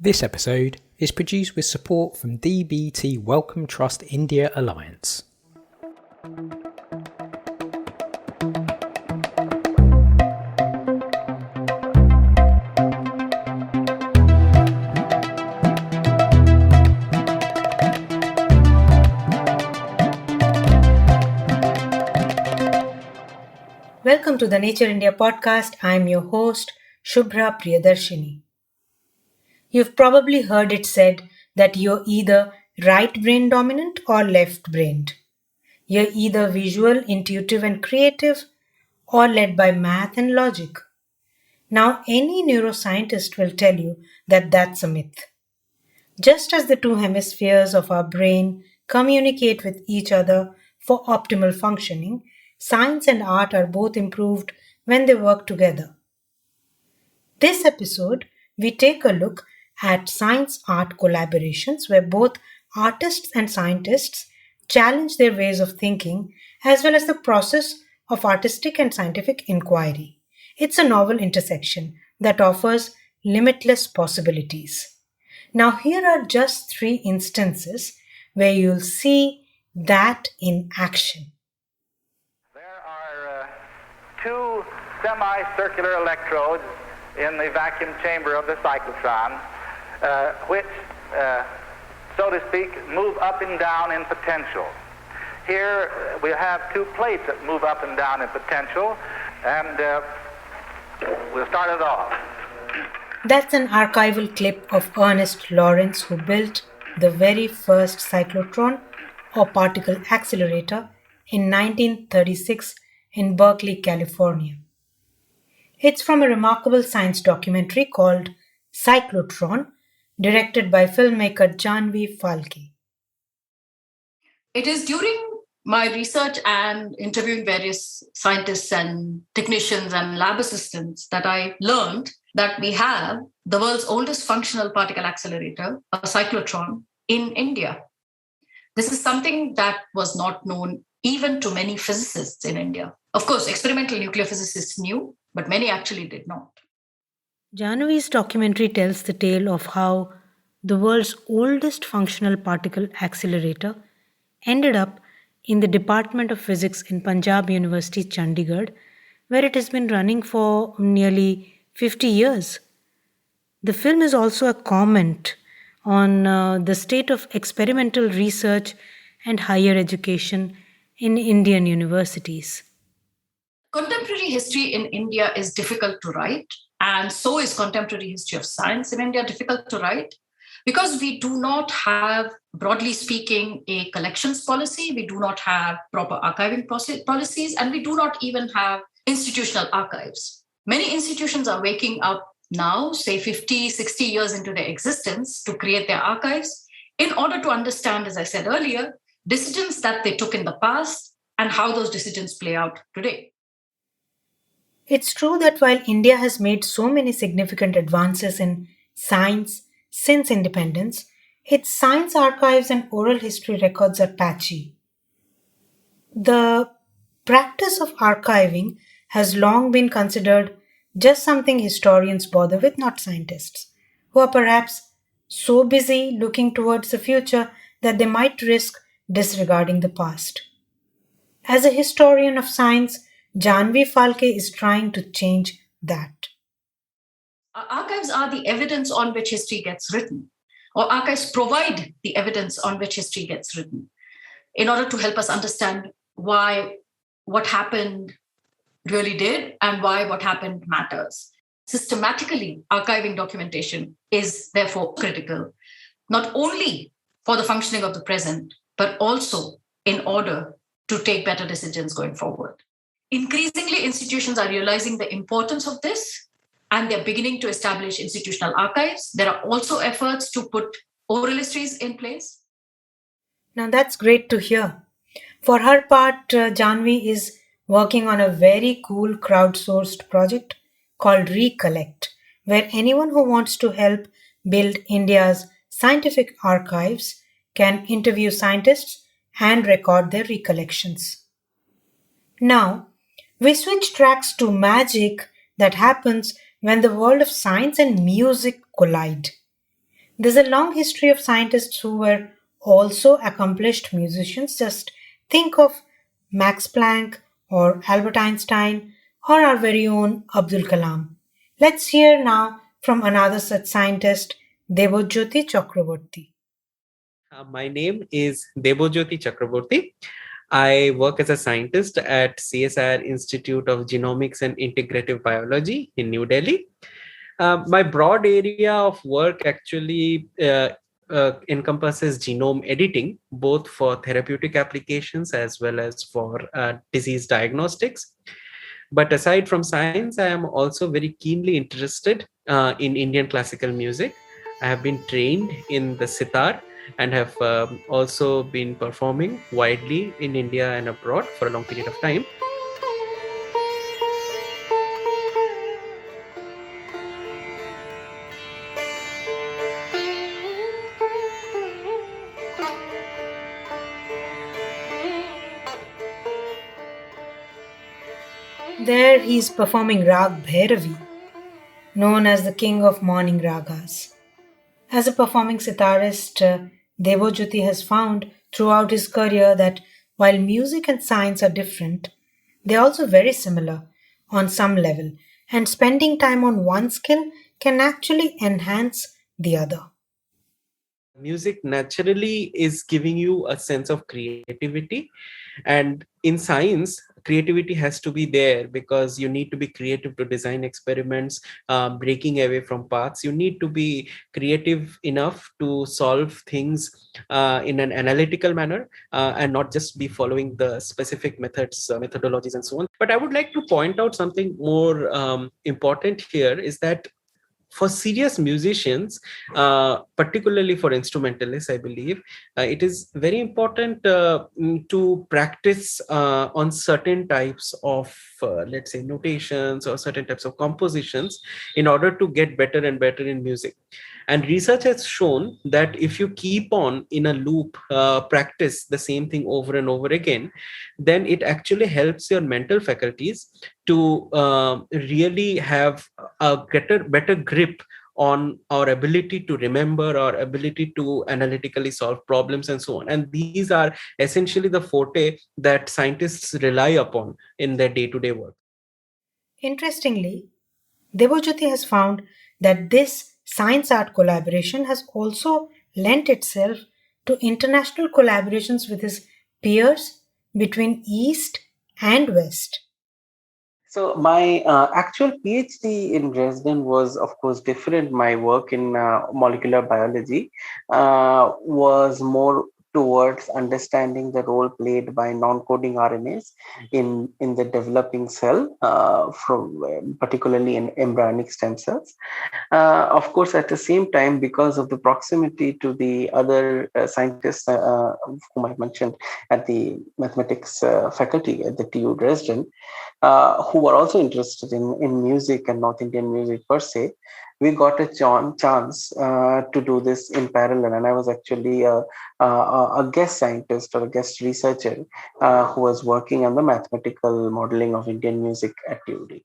This episode is produced with support from DBT Wellcome Trust India Alliance. Welcome to the Nature India podcast. I'm your host, Subhra Priyadarshini. You've probably heard it said that you're either right brain dominant or left brained. You're either visual, intuitive, and creative, or led by math and logic. Now, any neuroscientist will tell you that that's a myth. Just as the two hemispheres of our brain communicate with each other for optimal functioning, science and art are both improved when they work together. This episode, we take a look at science art collaborations where both artists and scientists challenge their ways of thinking as well as the process of artistic and scientific inquiry. It's a novel intersection that offers limitless possibilities. Now, here are just three instances where you'll see that in action. There are two semicircular electrodes in the vacuum chamber of the cyclotron, which, so to speak, move up and down in potential. Here we have two plates that move up and down in potential, and we'll start it off. That's an archival clip of Ernest Lawrence, who built the very first cyclotron or particle accelerator in 1936 in Berkeley, California. It's from a remarkable science documentary called Cyclotron, directed by filmmaker Janvi Falke. It is during my research and interviewing various scientists and technicians and lab assistants that I learned that we have the world's oldest functional particle accelerator, a cyclotron, in India. This is something that was not known even to many physicists in India. Of course, experimental nuclear physicists knew, but many actually did not. Janvi's documentary tells the tale of how the world's oldest functional particle accelerator ended up in the Department of Physics in Punjab University, Chandigarh, where it has been running for nearly 50 years. The film is also a comment on the state of experimental research and higher education in Indian universities. Contemporary history in India is difficult to write, and so is contemporary history of science in India difficult to write because we do not have, broadly speaking, a collections policy, we do not have proper archiving policies, and we do not even have institutional archives. Many institutions are waking up now, say 50, 60 years into their existence, to create their archives in order to understand, as I said earlier, decisions that they took in the past and how those decisions play out today. It's true that while India has made so many significant advances in science since independence, its science archives and oral history records are patchy. The practice of archiving has long been considered just something historians bother with, not scientists, who are perhaps so busy looking towards the future that they might risk disregarding the past. As a historian of science, Janvi Falke is trying to change that. Archives are the evidence on which history gets written, or archives provide the evidence on which history gets written in order to help us understand why what happened really did and why what happened matters. Systematically, archiving documentation is therefore critical, not only for the functioning of the present, but also in order to take better decisions going forward. Increasingly, institutions are realizing the importance of this, and they're beginning to establish institutional archives. There are also efforts to put oral histories in place. Now that's great to hear. For her part, Janvi is working on a very cool crowdsourced project called Recollect, where anyone who wants to help build India's scientific archives can interview scientists and record their recollections. Now, we switch tracks to magic that happens when the world of science and music collide. There's a long history of scientists who were also accomplished musicians. Just think of Max Planck or Albert Einstein or our very own Abdul Kalam. Let's hear now from another such scientist, Devojyoti Chakraborty. My name is Debojyoti Chakraborty. I work as a scientist at CSIR Institute of Genomics and Integrative Biology in New Delhi. My broad area of work actually encompasses genome editing, both for therapeutic applications as well as for disease diagnostics. But aside from science, I am also very keenly interested in Indian classical music. I have been trained in the sitar and have also been performing widely in India and abroad for a long period of time. There he's performing Rag Bhairavi, known as the king of morning ragas. As a performing sitarist, Devojyoti has found throughout his career that while music and science are different, they're also very similar on some level, and spending time on one skill can actually enhance the other. Music naturally is giving you a sense of creativity, and in science creativity has to be there because you need to be creative to design experiments, breaking away from paths. You need to be creative enough to solve things in an analytical manner, and not just be following the specific methods, methodologies and so on. But I would like to point out something more important here, is that for serious musicians, particularly for instrumentalists, I believe it is very important to practice on certain types of, let's say, notations or certain types of compositions in order to get better and better in music. And research has shown that if you keep on in a loop, practice the same thing over and over again, then it actually helps your mental faculties to really have a better grip on our ability to remember, our ability to analytically solve problems and so on. And these are essentially the forte that scientists rely upon in their day-to-day work. Interestingly, Devojyoti has found that this science art collaboration has also lent itself to international collaborations with his peers between East and West. So my actual PhD in Dresden was, of course, different. My work in molecular biology was more towards understanding the role played by non-coding RNAs in the developing cell, from particularly in embryonic stem cells. Of course, at the same time, because of the proximity to the other scientists whom I mentioned at the mathematics faculty at the TU Dresden, who were also interested in music and North Indian music per se, we got a chance to do this in parallel. And I was actually a guest scientist or a guest researcher who was working on the mathematical modeling of Indian music at TUD.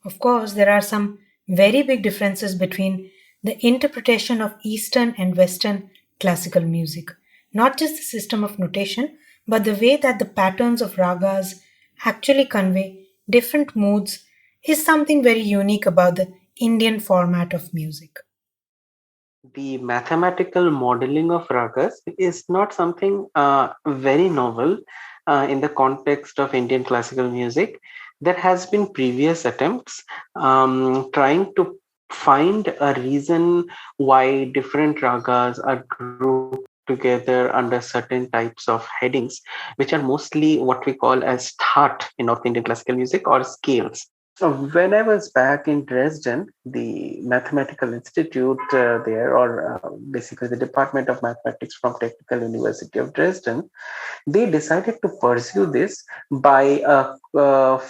Of course, there are some very big differences between the interpretation of Eastern and Western classical music. Not just the system of notation, but the way that the patterns of ragas actually convey different moods is something very unique about the Indian format of music. The mathematical modeling of ragas is not something very novel in the context of Indian classical music. There has been previous attempts trying to find a reason why different ragas are grouped together under certain types of headings, which are mostly what we call as thought in North Indian classical music, or scales. So when I was back in Dresden, the Mathematical Institute there, or basically the Department of Mathematics from Technical University of Dresden, they decided to pursue this by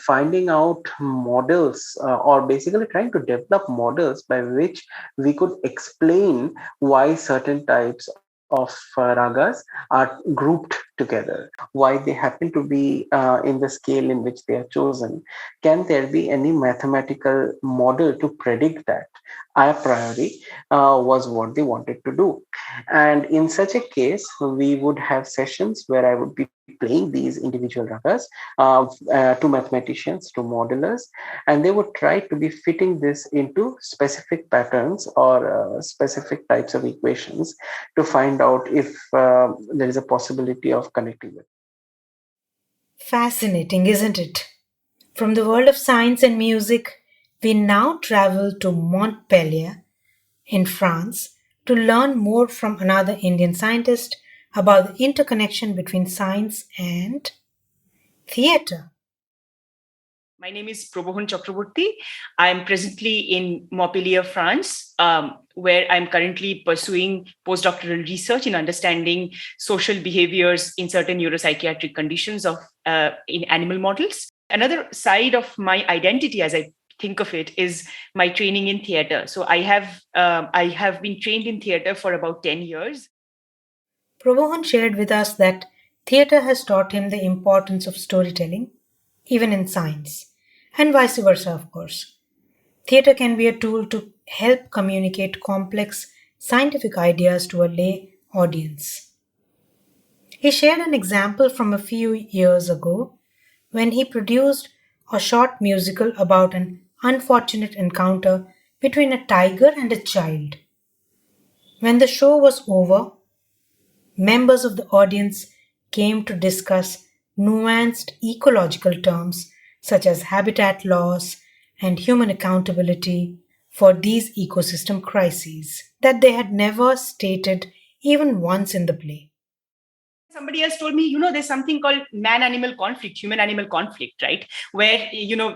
finding out models, or basically trying to develop models by which we could explain why certain types of ragas are grouped together together, why they happen to be in the scale in which they are chosen. Can there be any mathematical model to predict that? A priori was what they wanted to do. And in such a case, we would have sessions where I would be playing these individual ragas to mathematicians, to modelers, and they would try to be fitting this into specific patterns or specific types of equations to find out if there is a possibility of connecting with. Fascinating, isn't it? From the world of science and music, we now travel to Montpellier in France to learn more from another Indian scientist about the interconnection between science and theatre. My name is Prabodhan Chakraborty. I am presently in Montpellier, France, where I'm currently pursuing postdoctoral research in understanding social behaviors in certain neuropsychiatric conditions in animal models. Another side of my identity, as I think of it, is my training in theater. So I have been trained in theater for about 10 years. Prabodhan shared with us that theatre has taught him the importance of storytelling, even in science, and vice versa, of course. Theatre can be a tool to help communicate complex scientific ideas to a lay audience. He shared an example from a few years ago when he produced a short musical about an unfortunate encounter between a tiger and a child. When the show was over, members of the audience came to discuss nuanced ecological terms such as habitat loss and human accountability for these ecosystem crises that they had never stated even once in the play. Somebody else told me, there's something called man-animal conflict, human-animal conflict, right? Where,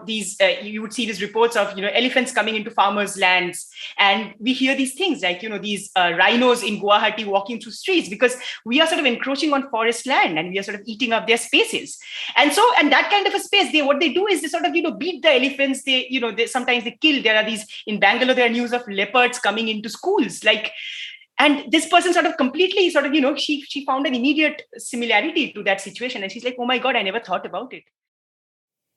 these, you would see these reports of, elephants coming into farmers' lands. And we hear these things like, these rhinos in Guwahati walking through streets because we are sort of encroaching on forest land and we are sort of eating up their spaces. And that kind of a space, what they do is they sort of, beat the elephants. Sometimes they kill. There are these, in Bangalore, there are news of leopards coming into schools. And this person she found an immediate similarity to that situation. And she's like, oh my God, I never thought about it.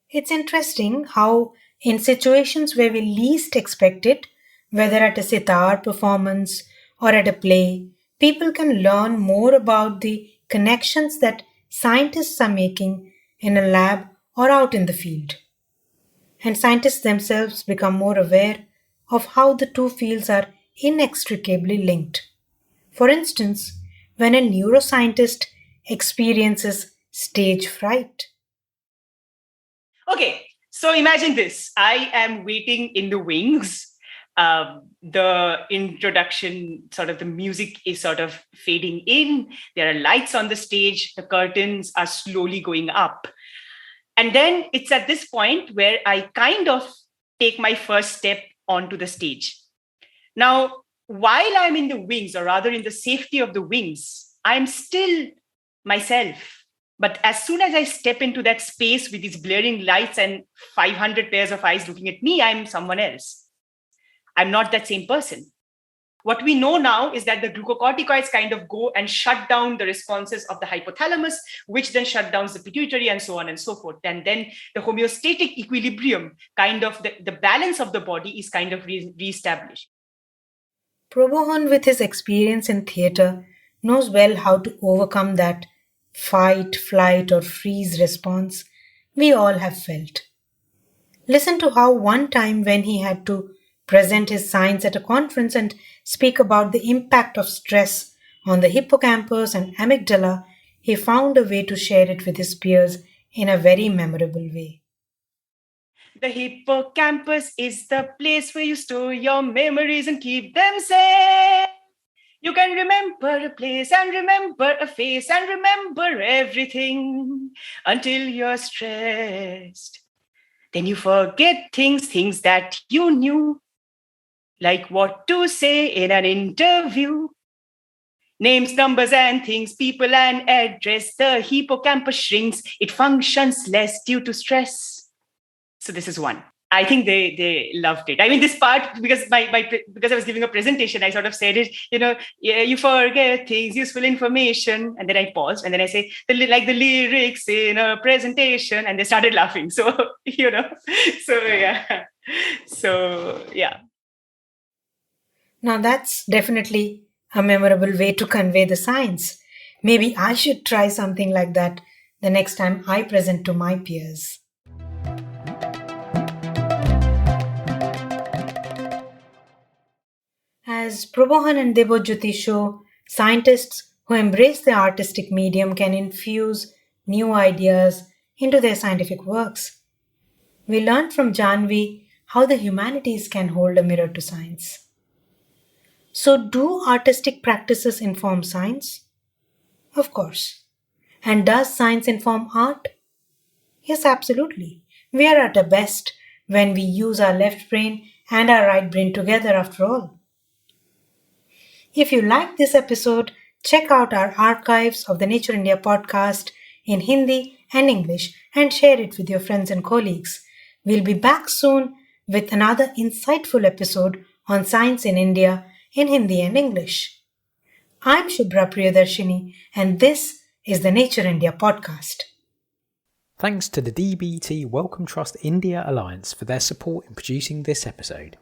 It's interesting how, in situations where we least expect it, whether at a sitar performance or at a play, people can learn more about the connections that scientists are making in a lab or out in the field. And scientists themselves become more aware of how the two fields are inextricably linked. For instance, when a neuroscientist experiences stage fright. Okay, so imagine this. I am waiting in the wings. The introduction, sort of the music is sort of fading in. There are lights on the stage. The curtains are slowly going up. And then it's at this point where I kind of take my first step onto the stage. Now, while I'm in the wings, or rather in the safety of the wings, I'm still myself. But as soon as I step into that space with these blaring lights and 500 pairs of eyes looking at me, I'm someone else. I'm not that same person. What we know now is that the glucocorticoids kind of go and shut down the responses of the hypothalamus, which then shut down the pituitary and so on and so forth. And then the homeostatic equilibrium, kind of the balance of the body is kind of reestablished. Prabodhan, with his experience in theatre, knows well how to overcome that fight, flight, or freeze response we all have felt. Listen to how one time when he had to present his science at a conference and speak about the impact of stress on the hippocampus and amygdala, he found a way to share it with his peers in a very memorable way. The hippocampus is the place where you store your memories and keep them safe. You can remember a place and remember a face and remember everything until you're stressed. Then you forget things that you knew, like what to say in an interview. Names, numbers, and things, people, and address. The hippocampus shrinks. It functions less due to stress. So this is one. I think they loved it. I mean, this part, because because I was giving a presentation, I sort of said it, yeah, you forget things, useful information. And then I paused and then I say, like the lyrics in a presentation, and they started laughing. So, so yeah. So, yeah. Now that's definitely a memorable way to convey the science. Maybe I should try something like that the next time I present to my peers. As Prabodhan and Debojyoti show, scientists who embrace the artistic medium can infuse new ideas into their scientific works. We learned from Janvi how the humanities can hold a mirror to science. So, do artistic practices inform science? Of course. And does science inform art? Yes, absolutely. We are at our best when we use our left brain and our right brain together, after all. If you like this episode, check out our archives of the Nature India podcast in Hindi and English and share it with your friends and colleagues. We'll be back soon with another insightful episode on science in India in Hindi and English. I'm Subhra Priyadarshini, and this is the Nature India podcast. Thanks to the DBT Wellcome Trust India Alliance for their support in producing this episode.